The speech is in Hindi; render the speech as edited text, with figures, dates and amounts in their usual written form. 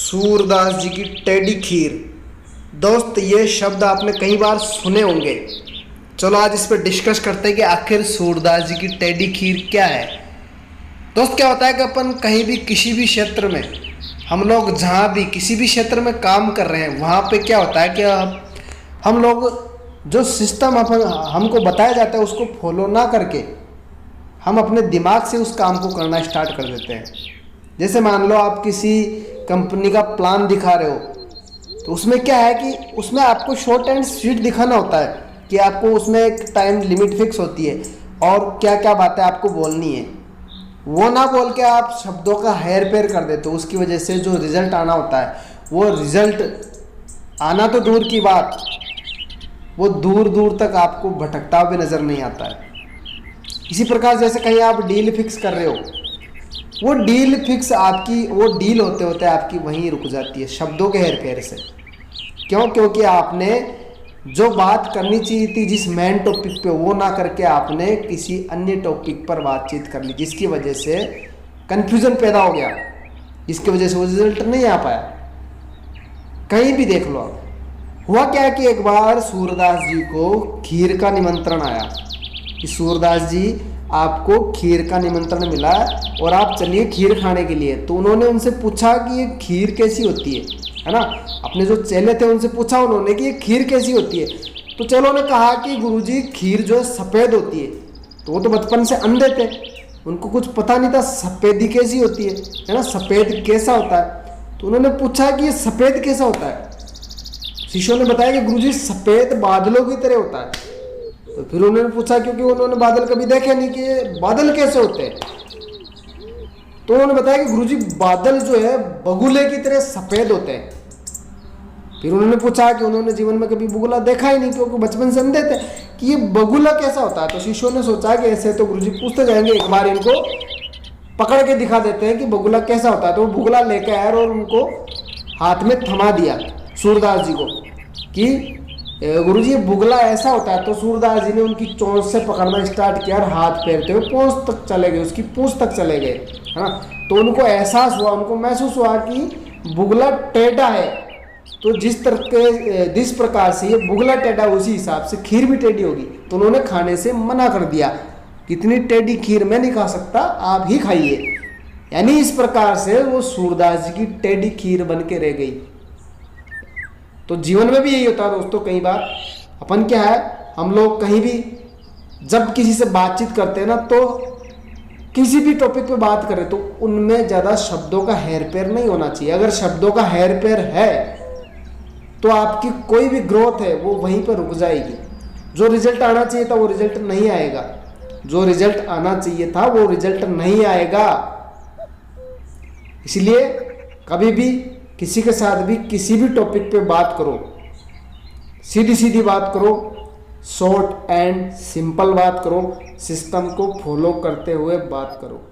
सूरदास जी की टेढ़ी खीर। दोस्त, ये शब्द आपने कई बार सुने होंगे। चलो आज इस पर डिस्कस करते हैं कि आखिर सूरदास जी की टेढ़ी खीर क्या है। दोस्त, क्या होता है कि अपन कहीं भी किसी भी क्षेत्र में, हम लोग जहाँ भी किसी भी क्षेत्र में काम कर रहे हैं, वहाँ पे क्या होता है कि हम लोग जो सिस्टम अपन हमको बताया जाता है उसको फॉलो ना करके हम अपने दिमाग से उस काम को करना स्टार्ट कर देते हैं। जैसे मान लो आप किसी कंपनी का प्लान दिखा रहे हो, तो उसमें क्या है कि उसमें आपको शॉर्ट एंड स्वीट दिखाना होता है कि आपको उसमें एक टाइम लिमिट फिक्स होती है और क्या क्या बातें आपको बोलनी है। वो ना बोल के आप शब्दों का हेर फेर कर देते हो, उसकी वजह से जो रिजल्ट आना होता है वो रिजल्ट आना तो दूर की बात, वो दूर दूर तक आपको भटकता हुआ भी नज़र नहीं आता है। इसी प्रकार जैसे कहीं आप डील फिक्स कर रहे हो, वो डील फिक्स आपकी वो डील होते होते आपकी वहीं रुक जाती है शब्दों के हेर फेर से। क्यों? क्योंकि आपने जो बात करनी चाहिए थी जिस मेन टॉपिक पे, वो ना करके आपने किसी अन्य टॉपिक पर बातचीत कर ली, जिसकी वजह से कन्फ्यूजन पैदा हो गया, जिसकी वजह से वो रिजल्ट नहीं आ पाया। कहीं भी देख लो आप, हुआ क्या कि एक बार सूरदास जी को खीर का निमंत्रण आया कि सूरदास जी आपको खीर का निमंत्रण मिला और आप चलिए खीर खाने के लिए। तो उन्होंने उनसे पूछा कि ये खीर कैसी होती है ना। अपने जो चेले थे उनसे पूछा उन्होंने कि ये खीर कैसी होती है। तो चेलों ने कहा कि गुरुजी खीर जो है सफ़ेद होती है। तो वो तो बचपन से अंधे थे, उनको कुछ पता नहीं था सफ़ेदी कैसी होती है ना, सफ़ेद कैसा होता है। तो उन्होंने पूछा कि ये सफ़ेद कैसा होता है। शिष्यों ने बताया कि गुरुजी सफ़ेद बादलों की तरह होता है। तो फिर उन्होंने पूछा, क्योंकि उन्होंने बादल कभी देखे नहीं, कि ये बादल कैसे होते हैं। तो उन्होंने बताया कि गुरुजी बादल जो है बगुले की तरह सफ़ेद होते हैं। फिर उन्होंने पूछा कि उन्होंने जीवन में कभी बगुला देखा ही नहीं, क्योंकि बचपन से अंधे थे, कि ये बगुला कैसा होता है। तो शिष्यों ने सोचा कि ऐसे तो गुरुजी पूछते जाएंगे, एक बार इनको पकड़ के दिखा देते हैं कि बगुला कैसा होता है। तो वो बगुला लेके आए और उनको हाथ में थमा दिया सूरदास जी को कि गुरुजी ये बुगला ऐसा होता है। तो सूरदास जी ने उनकी चोंच से पकड़ना स्टार्ट किया और हाथ फेरते हुए पूंछ तक चले गए, उसकी पूंछ तक चले गए, है ना। तो उनको एहसास हुआ, उनको महसूस हुआ कि बुगला टेढ़ा है। तो जिस प्रकार से ये बुगला टेढ़ा, उसी हिसाब से खीर भी टेढ़ी होगी। तो उन्होंने खाने से मना कर दिया, इतनी टेढ़ी खीर मैं नहीं खा सकता, आप ही खाइए। यानी इस प्रकार से वो सूरदास जी की टेढ़ी खीर बन के रह गई। तो जीवन में भी यही होता है दोस्तों। कई बार अपन क्या है, हम लोग कहीं भी जब किसी से बातचीत करते हैं ना, तो किसी भी टॉपिक पे बात करें तो उनमें ज़्यादा शब्दों का हेरफेर नहीं होना चाहिए। अगर शब्दों का हेरफेर है तो आपकी कोई भी ग्रोथ है वो वहीं पर रुक जाएगी। जो रिजल्ट आना चाहिए था वो रिजल्ट नहीं आएगा, जो रिजल्ट आना चाहिए था वो रिजल्ट नहीं आएगा। इसलिए कभी भी किसी के साथ भी किसी भी टॉपिक पे बात करो, सीधी सीधी बात करो, शॉर्ट एंड सिंपल बात करो, सिस्टम को फॉलो करते हुए बात करो।